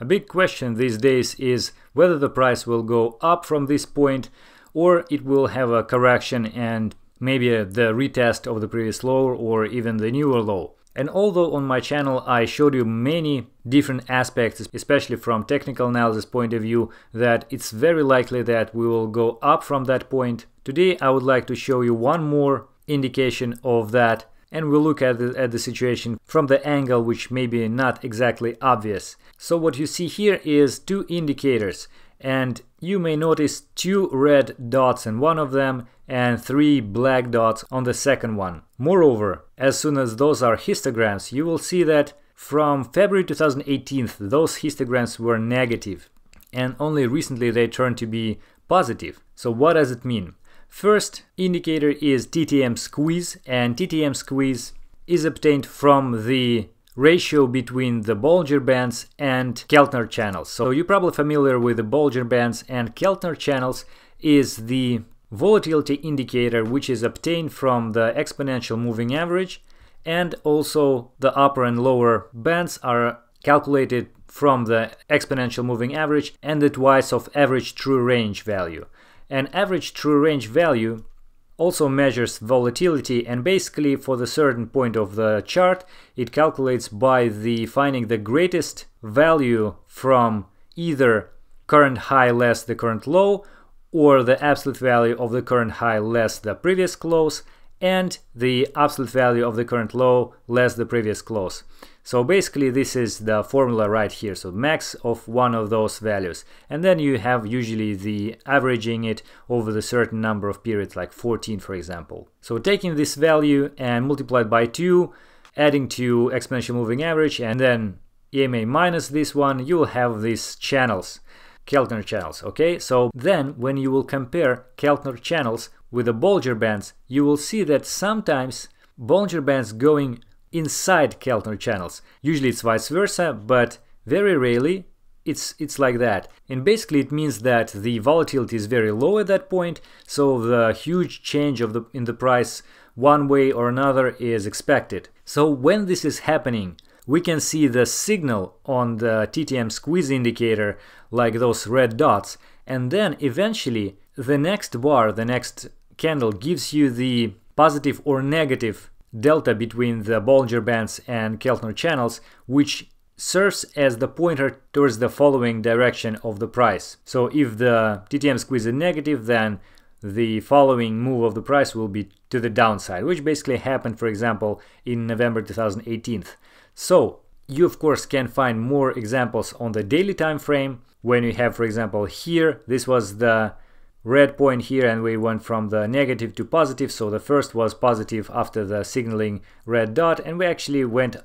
A big question these days is whether the price will go up from this point or it will have a correction and maybe the retest of the previous low or even the newer low. And although on my channel I showed you many different aspects, especially from technical analysis point of view, that it's very likely that we will go up from that point, today I would like to show you one more indication of that, and we'll look at the situation from the angle which may be not exactly obvious. So what you see here is two indicators, and you may notice two red dots in one of them and three black dots on the second one. Moreover, as soon as those are histograms, you will see that from February 2018 those histograms were negative, and only recently they turned to be positive. So what does it mean? First indicator is TTM Squeeze, and TTM Squeeze is obtained from the ratio between the Bollinger Bands and Keltner channels. So you're probably familiar with the Bollinger Bands, and Keltner channels is the volatility indicator which is obtained from the exponential moving average, and also the upper and lower bands are calculated from the exponential moving average and the twice of average true range value. An average true range value also measures volatility, and basically for the certain point of the chart it calculates by finding the greatest value from either current high less the current low, or the absolute value of the current high less the previous close, and the absolute value of the current low less the previous close. So basically this is the formula right here, so max of one of those values, and then you have usually the averaging it over the certain number of periods, like 14 for example. So taking this value and multiplied by 2, adding to exponential moving average, and then EMA minus this one, you will have these channels, Keltner channels. Okay, so then when you will compare Keltner channels with the Bollinger Bands, you will see that sometimes Bollinger Bands going inside Keltner channels. Usually it's vice versa, but very rarely it's like that. And basically it means that the volatility is very low at that point, so the huge change in the price one way or another is expected. So when this is happening, we can see the signal on the TTM Squeeze indicator, like those red dots, and then eventually the next bar, the next candle, gives you the positive or negative delta between the Bollinger Bands and Keltner channels, which serves as the pointer towards the following direction of the price. So if the TTM Squeeze is negative, then the following move of the price will be to the downside, which basically happened, for example, in November 2018. So you of course can find more examples on the daily time frame, when you have, for example, here this was the red point here and we went from the negative to positive, so the first was positive after the signaling red dot, and we actually went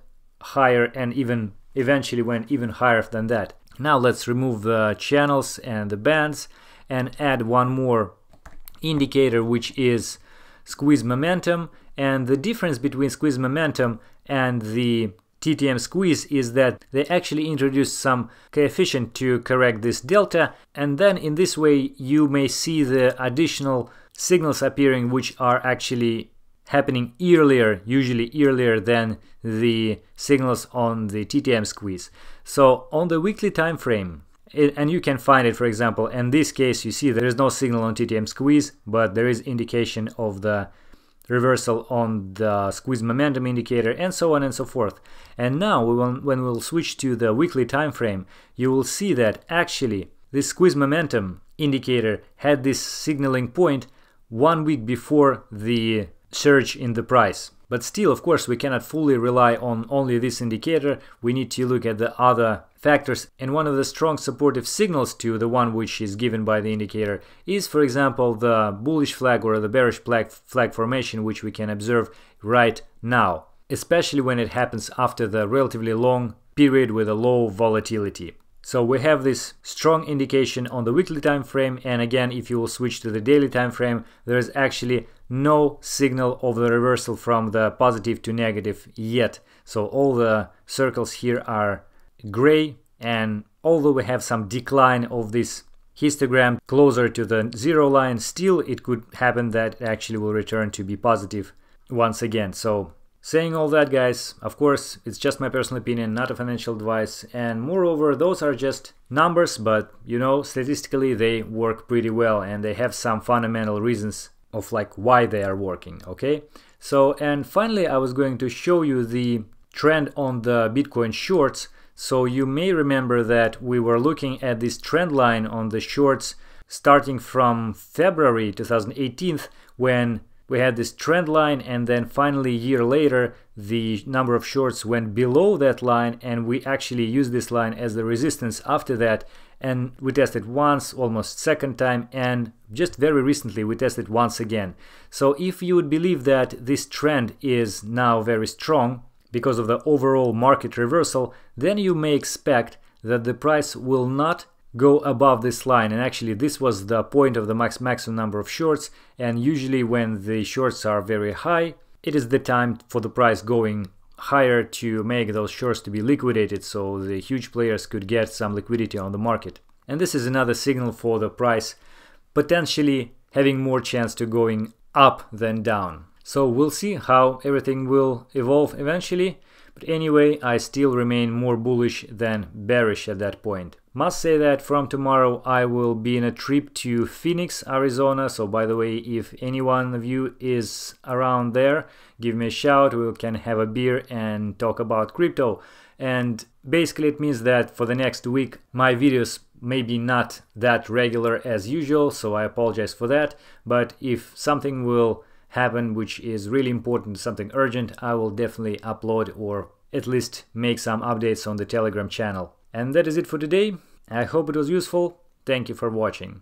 higher and even eventually went even higher than that. Now let's remove the channels and the bands and add one more indicator, which is squeeze momentum. And the difference between squeeze momentum and the TTM Squeeze is that they actually introduce some coefficient to correct this delta, and then in this way you may see the additional signals appearing which are actually happening earlier, usually earlier than the signals on the TTM Squeeze. So on the weekly time frame, and you can find it, for example, in this case you see there is no signal on TTM Squeeze, but there is indication of the reversal on the squeeze momentum indicator, and so on and so forth. And now when we'll switch to the weekly time frame, you will see that actually this squeeze momentum indicator had this signaling point 1 week before the surge in the price. But still, of course, we cannot fully rely on only this indicator. We need to look at the other factors, and one of the strong supportive signals to the one which is given by the indicator is, for example, the bullish flag or the bearish flag formation, which we can observe right now, especially when it happens after the relatively long period with a low volatility. So we have this strong indication on the weekly time frame, and again, if you will switch to the daily time frame, there is actually no signal of the reversal from the positive to negative yet. So all the circles here are gray, and although we have some decline of this histogram closer to the zero line, still it could happen that it actually will return to be positive once again. So Saying all that, guys, of course, it's just my personal opinion, not a financial advice, and moreover, those are just numbers, but you know, statistically they work pretty well and they have some fundamental reasons of like why they are working, okay? So, and finally, I was going to show you the trend on the Bitcoin shorts. So you may remember that we were looking at this trend line on the shorts starting from February 2018 when we had this trend line, and then finally a year later the number of shorts went below that line, and we actually used this line as the resistance after that, and we tested once, almost second time, and just very recently we tested once again. So if you would believe that this trend is now very strong because of the overall market reversal, then you may expect that the price will not go above this line, and actually this was the point of the maximum number of shorts, and usually when the shorts are very high, it is the time for the price going higher to make those shorts to be liquidated, so the huge players could get some liquidity on the market. And this is another signal for the price potentially having more chance to going up than down. So we'll see how everything will evolve eventually, but anyway, I still remain more bullish than bearish at that point. Must say that from tomorrow I will be in a trip to Phoenix, Arizona. So by the way, if any one of you is around there, give me a shout. We can have a beer and talk about crypto. And basically it means that for the next week my videos may be not that regular as usual, so I apologize for that. But if something will happen which is really important, something urgent, I will definitely upload or at least make some updates on the Telegram channel. And that is it for today. I hope it was useful. Thank you for watching.